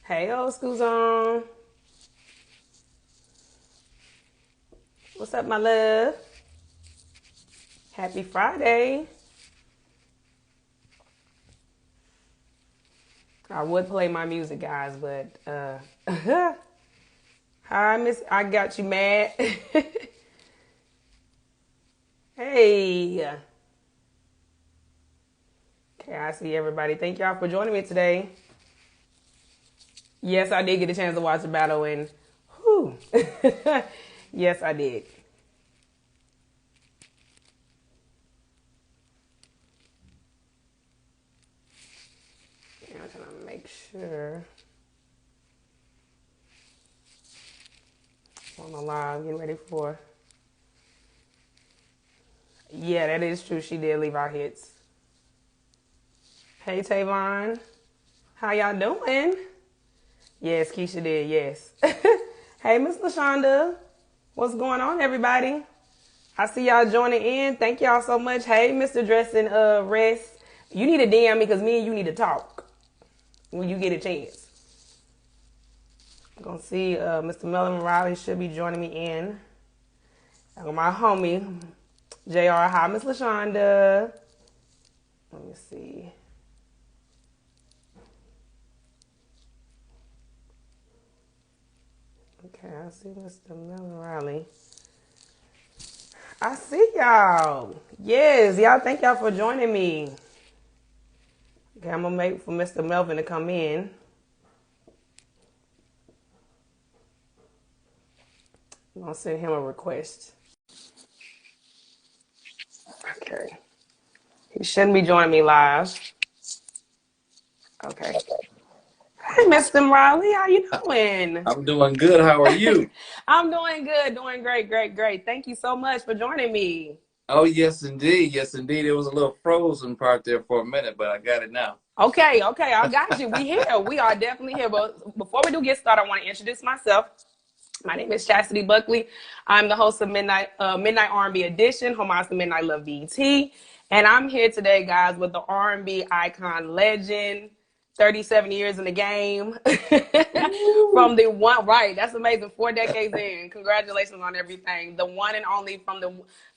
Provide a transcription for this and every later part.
Hey, old school zone. What's up, my love? Happy Friday. I would play my music, guys, but hi, Miss. I got you mad. Hey. Okay, I see everybody. Thank y'all for joining me today. Yes, I did get a chance to watch the battle, and whew. Yes, I did. Yeah, I'm trying to make sure. On the live, getting ready for. Yeah, that is true. She did leave our hits. Hey, Tavon. How y'all doing? Yes, Keisha did, yes. Hey, Miss LaShonda. What's going on, everybody? I see y'all joining in. Thank y'all so much. Hey, Mr. Dressing Rest. You need to DM me because me and you need to talk when you get a chance. I'm going to see Mr. Melvin Riley should be joining me in. I got my homie, JR. Hi, Miss LaShonda. Let me see. Okay, I see Mr. Melvin Riley. I see y'all. Yes, y'all. Thank y'all for joining me. Okay, I'm gonna wait for Mr. Melvin to come in. I'm gonna send him a request. Okay. He shouldn't be joining me live. Okay. Hey, Mr. Riley, how you doing? I'm doing good. How are you? I'm doing good, doing great, great, great. Thank you so much for joining me. Oh, yes, indeed. Yes, indeed. It was a little frozen part there for a minute, but I got it now. Okay, okay, I got you. We here. We are definitely here. But before we do get started, I want to introduce myself. My name is Chastity Buckley. I'm the host of Midnight R&B Edition, homage to Midnight Love BT, and I'm here today, guys, with the R&B icon legend, 37 years in the game, from Woo. the one. Right, that's amazing. 4 decades in. Congratulations on everything. The one and only from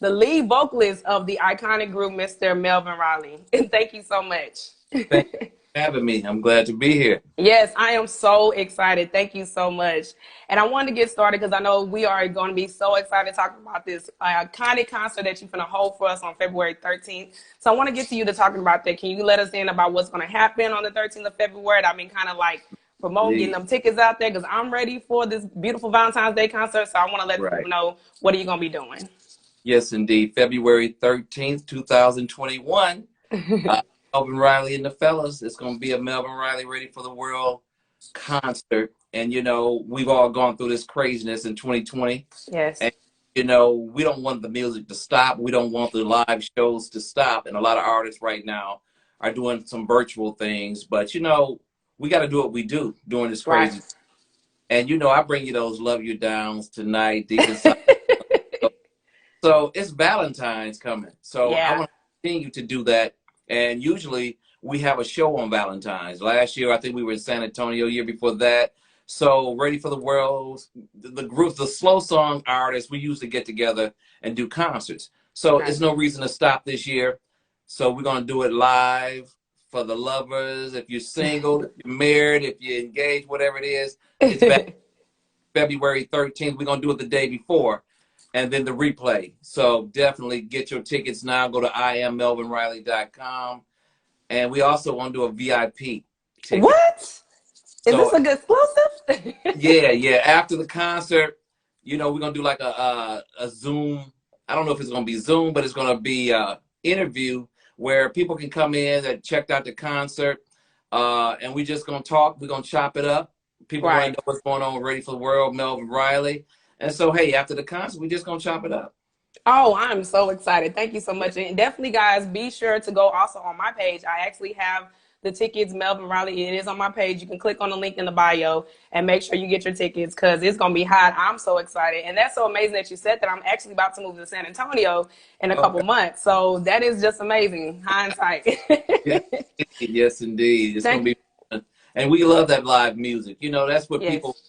the lead vocalist of the iconic group, Mr. Melvin Riley. Thank you so much. Thank you for having me. I'm glad to be here. Yes, I am so excited. Thank you so much. And I wanted to get started because I know we are going to be so excited talking about this iconic concert that you're going to hold for us on February 13th. So I want to get to you to talking about that. Can you let us in about what's going to happen on the 13th of February? I've been kind of like promoting, getting Indeed. them tickets out there because I'm ready for this beautiful Valentine's Day concert. So I want to let the people Right. know what are you going to be doing. Yes, indeed. February 13th, 2021. Uh, Melvin Riley and the fellas. It's going to be a Melvin Riley Ready for the World concert. And, we've all gone through this craziness in 2020. Yes. And, we don't want the music to stop. We don't want the live shows to stop. And a lot of artists right now are doing some virtual things. But, we got to do what we do during this Right. crazy. And, I bring you those Love You Downs tonight, deep inside. So it's Valentine's coming. So I Yeah. want to continue to do that. And usually we have a show on Valentine's. Last year, I think we were in San Antonio, year before that. So Ready for the World, the group, the slow song artists, we usually get together and do concerts. So Okay. it's no reason to stop this year. So we're going to do it live for the lovers. If you're single, if you're married, if you're engaged, whatever it is, it's February 13th. We're going to do it the day before and then the replay. So definitely get your tickets now. Go to IamMelvinRiley.com. And we also want to do a VIP ticket. What? Is this So a good exclusive? yeah. After the concert, we're gonna do like a Zoom. I don't know if it's gonna be Zoom, but it's gonna be a interview where people can come in that checked out the concert. And we just gonna talk. We're gonna chop it up. People want to Right. know what's going on with Ready for the World, Melvin Riley. And so, hey, after the concert, we just gonna chop it up. Oh, I'm so excited. Thank you so much. And definitely, guys, be sure to go also on my page. I actually have the tickets, Melvin Riley. It is on my page. You can click on the link in the bio and make sure you get your tickets because it's going to be hot. I'm so excited. And that's so amazing that you said that. I'm actually about to move to San Antonio in a couple Okay. months. So that is just amazing. Hindsight. Yes, yes, indeed. It's gonna Thank be fun. And we love that live music. You know, that's what people Yes.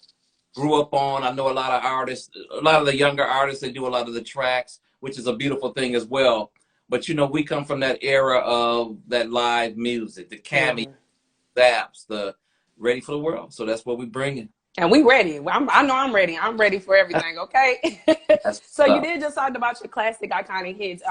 grew up on. I know a lot of artists, a lot of the younger artists, they do a lot of the tracks, which is a beautiful thing as well. But you know, we come from that era of that live music, the cameo, Hmm. zaps, the ready for the world. So that's what we bring in. And we ready. I know I'm ready. I'm ready for everything. Okay. That's So what's you up. did just talk about your classic iconic hits.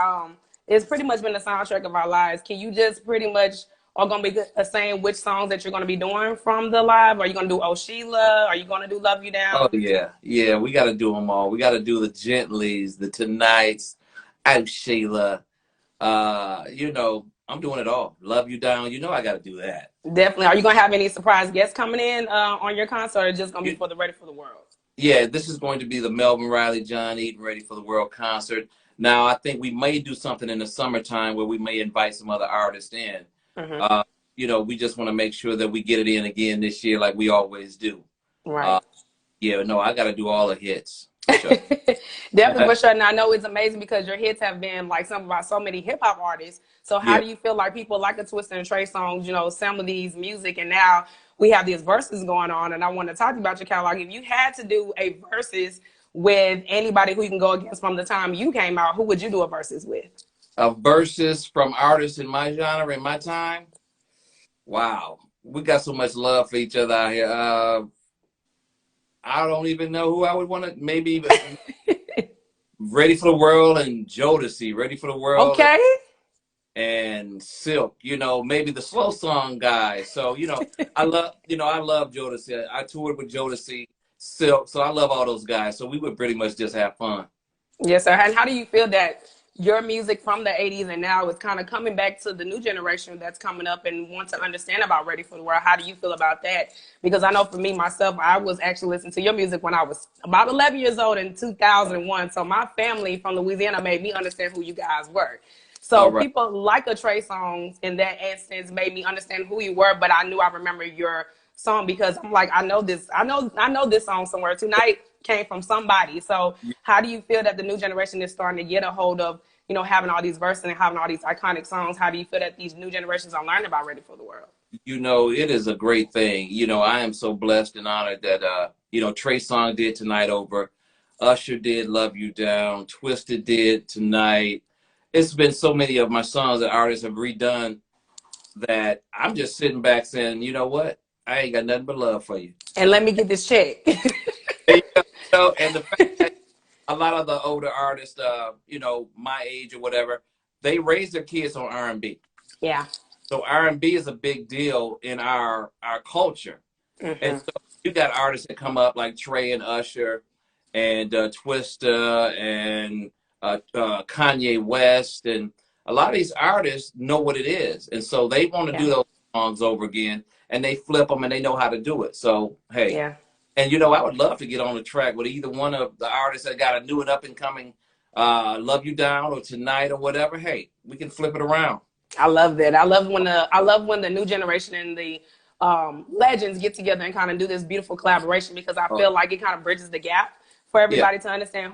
It's pretty much been the soundtrack of our lives. Can you just pretty much are gonna be saying which songs that you're gonna be doing from the live? Are you gonna do Oh Sheila? Are you gonna do Love You Oh Down? yeah, yeah. We got to do them all. We got to do the Gentleys, the Tonights, out Sheila. You know, I'm doing it all. Love you down. You know, I got to do that. Definitely. Are you gonna have any surprise guests coming in on your concert, or just gonna be You, for the Ready for the World? yeah, this is going to be the Melvin Riley, John Eaton, Ready for the World concert. Now, I think we may do something in the summertime where we may invite some other artists in. Hmm. Uh, you know, we just want to make sure that we get it in again this year, like we always do. Uh, Right. yeah, no, I got to do all the hits for sure. Definitely for sure. And I know it's amazing because your hits have been like some of our so many hip hop artists. So how Yeah. do you feel like people like a Twist and Trey songs, some of these music, and now we have these verses going on, and I want to talk to you about your catalog. If you had to do a verses with anybody who you can go against from the time you came out, who would you do a verses with? Verses from artists in my genre, in my time. Wow. We got so much love for each other out here. I don't even know who I would want to maybe even Ready for the World and Jodeci, Ready for the World Okay. and Silk, you know, maybe the slow song guys. So, I love Jodeci. I toured with Jodeci, Silk, so I love all those guys. So we would pretty much just have fun. Yes, sir. And how do you feel that your music from the 80s and now is kind of coming back to the new generation that's coming up and want to understand about Ready for the World? How do you feel about that? Because I know for me, myself, I was actually listening to your music when I was about 11 years old in 2001. So my family from Louisiana made me understand who you guys were. So All right. people like a Trey songs in that instance made me understand who you were, but I knew I remember your song because I'm like, I know this song somewhere. Tonight came from somebody. So how do you feel that the new generation is starting to get a hold of, having all these verses and having all these iconic songs? How do you feel that these new generations are learning about Ready for the World? You know, it is a great thing. You know, I am so blessed and honored that Trey Songz did Tonight Over. Usher did Love You Down. Twisted did Tonight. It's been so many of my songs that artists have redone that I'm just sitting back saying, you know what? I ain't got nothing but love for you. And let me get this check. There you go. You know, and the fact that a lot of the older artists, my age or whatever, they raise their kids on R&B. Yeah. So R&B is a big deal in our culture. And Hmm. so you got artists that come up like Trey and Usher and Twista and Kanye West. And a lot of these artists know what it is. And so they want to do Yeah. those songs over again and they flip them and they know how to do it. So, hey, Yeah. and I would love to get on the track with either one of the artists that got a new and up and coming Love You Down or Tonight or whatever. Hey, we can flip it around. I love that. I love when the new generation and the legends get together and kind of do this beautiful collaboration because I Oh, feel like it kind of bridges the gap for yeah, everybody to understand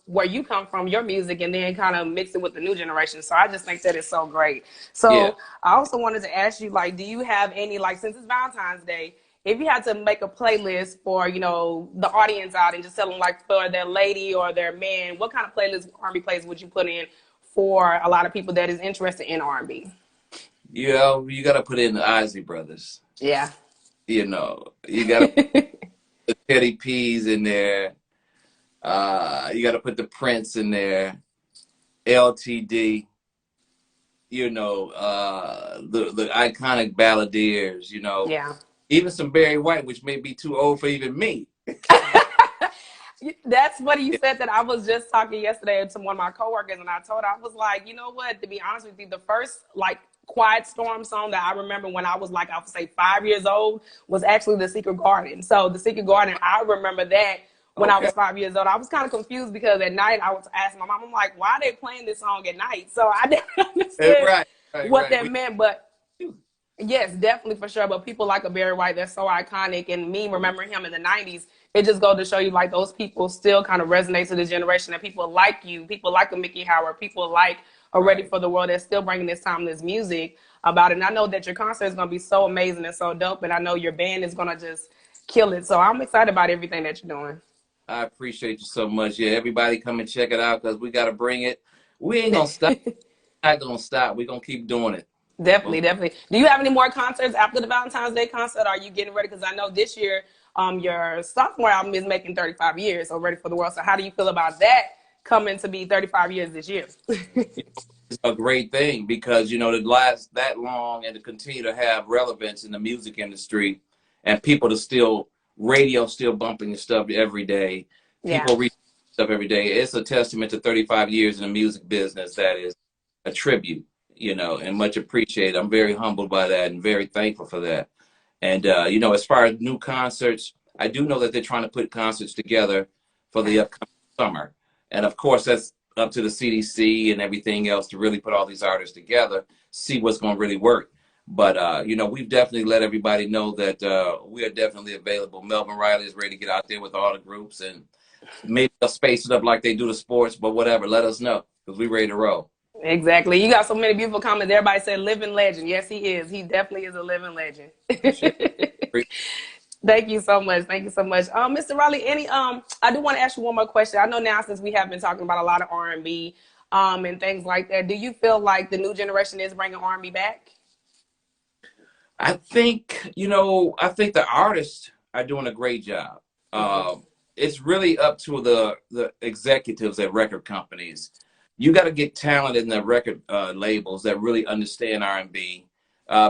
where you come from, your music, and then kind of mix it with the new generation. So I just think that is so great. yeah. So I also wanted to ask you, like, do you have any, like, since it's Valentine's Day, if you had to make a playlist for, the audience out and just tell them, like, for their lady or their man, what kind of playlist, R&B plays would you put in for a lot of people that is interested in R&B? You got to put in the Isley Brothers. Yeah. You got to put the Teddy P's in there. You got to put the Prince in there. LTD. The iconic balladeers. Yeah. Even some Barry White, which may be too old for even me. That's what you said that I was just talking yesterday to one of my coworkers, and I told her, I was like, you know what, to be honest with you, the first like Quiet Storm song that I remember when I was like, I would say 5 years old was actually The Secret Garden. So The Secret Garden, I remember that when I Okay. was 5 years old. I was kind of confused because at night I was asking my mom, I'm like, why are they playing this song at night? So I didn't understand Right, right, what right. that meant, but yes, definitely for sure. But people like a Barry White, that's so iconic. And me remembering him in the 90s, it just goes to show you like those people still kind of resonate to the generation. And people like you, people like a Mickey Howard, people like or Ready for the World that's still bringing this timeless music about it. And I know that your concert is going to be so amazing and so dope, and I know your band is going to just kill it. So I'm excited about everything that you're doing. I appreciate you so much. Yeah, everybody come and check it out because we got to bring it. We ain't going to stop. Not going to stop. We're going to keep doing it. Definitely, definitely. Do you have any more concerts after the Valentine's Day concert? Are you getting ready? Because I know this year your sophomore album is making 35 years, so Ready for the World. So how do you feel about that coming to be 35 years this year? It's a great thing because, to last that long and to continue to have relevance in the music industry and people to still, radio still bumping stuff every day. Yeah. People read stuff every day. It's a testament to 35 years in the music business. That is a tribute, and much appreciated. I'm very humbled by that and very thankful for that. And, as far as new concerts, I do know that they're trying to put concerts together for the upcoming summer. And of course, that's up to the CDC and everything else to really put all these artists together, see what's going to really work. But, we've definitely let everybody know that we are definitely available. Melvin Riley is ready to get out there with all the groups, and maybe they'll space it up like they do the sports, but whatever, let us know because we're ready to roll. Exactly. You got so many beautiful comments. Everybody said living legend. Yes, he is. He definitely is a living legend. Thank you so much. Thank you so much. Mr. Riley, I do want to ask you one more question. I know now since we have been talking about a lot of R&B and things like that, do you feel like the new generation is bringing R&B back? I think the artists are doing a great job. It's really up to the executives at record companies. You got to get talent in the record labels that really understand R&B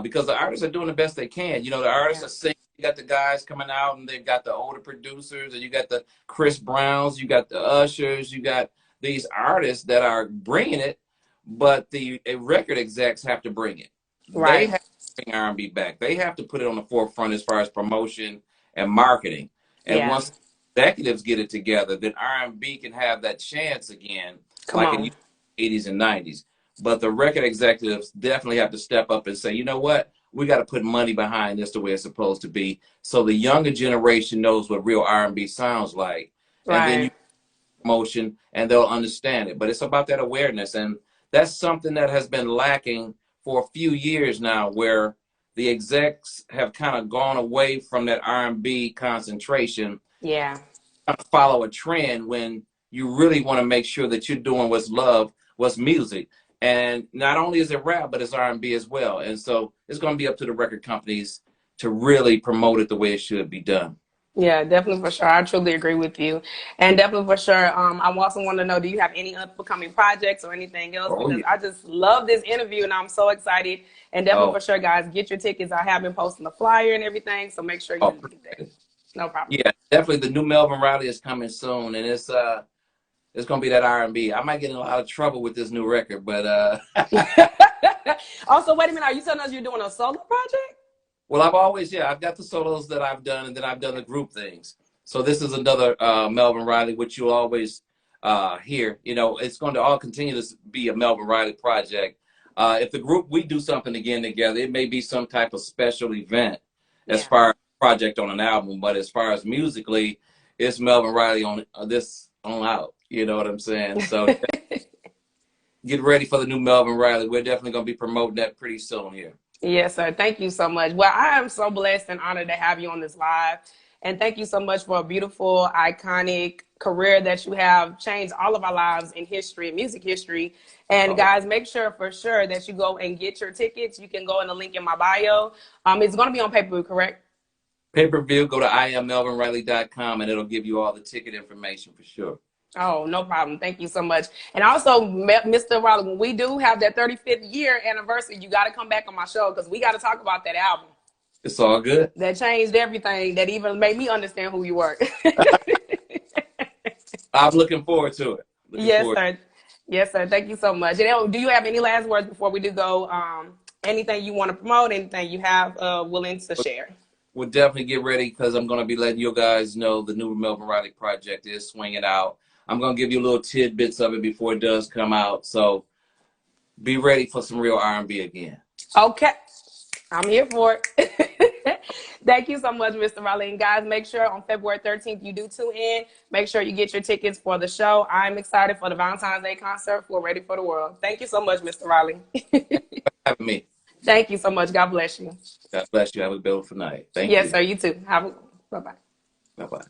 because the artists are doing the best they can. The artists are singing. You got the guys coming out, and they've got the older producers, and you got the Chris Browns, you got the Ushers, you got these artists that are bringing it, but the record execs have to bring it. Right. They have to bring R&B back. They have to put it on the forefront as far as promotion and marketing. And once executives get it together, then R&B can have that chance again, in the 80s and 90s. But the record executives definitely have to step up and say, you know what? We got to put money behind this the way it's supposed to be, so the younger generation knows what real R&B sounds like. Right. And then you promotion, and they'll understand it. But it's about that awareness, and that's something that has been lacking for a few years now, where the execs have kind of gone away from that R&B concentration. Yeah. Follow a trend when you really want to make sure that you're doing what's love, what's music. And not only is it rap, but it's R&B as well. And so it's going to be up to the record companies to really promote it the way it should be done. Yeah, definitely for sure. I truly agree with you. And definitely for sure, I also want to know, do you have any upcoming projects or anything else? Because I just love this interview, and I'm so excited. And definitely for sure, guys, get your tickets. I have been posting the flyer and everything, so make sure you get that. No problem. Yeah, definitely. The new Melvin Riley is coming soon, and it's going to be that R&B. I might get in a lot of trouble with this new record, but Also, wait a minute. Are you telling us you're doing a solo project? Well, I've got the solos that I've done, and then I've done the group things. So this is another Melvin Riley, which you'll always hear. It's going to all continue to be a Melvin Riley project. If the group, we do something again together, it may be some type of special event as far as project on an album. But as far as musically, it's Melvin Riley on this on out. You know what I'm saying? So get ready for the new Melvin Riley. We're definitely going to be promoting that pretty soon here. Yes, sir. Thank you so much. Well, I am so blessed and honored to have you on this live. And thank you so much for a beautiful, iconic career that you have changed all of our lives in history, music history. And guys, make sure for sure that you go and get your tickets. You can go in the link in my bio. It's going to be on pay-per-view, correct? Pay-per-view, go to IamMelvinRiley.com, and it'll give you all the ticket information for sure. Oh, no problem. Thank you so much. And also, Mr. Riley, when we do have that 35th year anniversary, you got to come back on my show because we got to talk about that album. It's all good. That changed everything. That even made me understand who you were. I'm looking forward to it. Yes, sir. Yes, sir. Thank you so much. And do you have any last words before we do go? Anything you want to promote? Anything you have willing to share? We'll definitely get ready because I'm going to be letting you guys know the new Melvin Riley project is swinging out. I'm going to give you little tidbits of it before it does come out. So be ready for some real R&B again. Okay. I'm here for it. Thank you so much, Mr. Raleigh. And guys, make sure on February 13th you do tune in. Make sure you get your tickets for the show. I'm excited for the Valentine's Day concert for Ready for the World. Thank you so much, Mr. Raleigh. Having me. Thank you so much. God bless you. God bless you. Have a beautiful night. Thank Yes, you. sir. You too. Have a bye bye. Bye bye.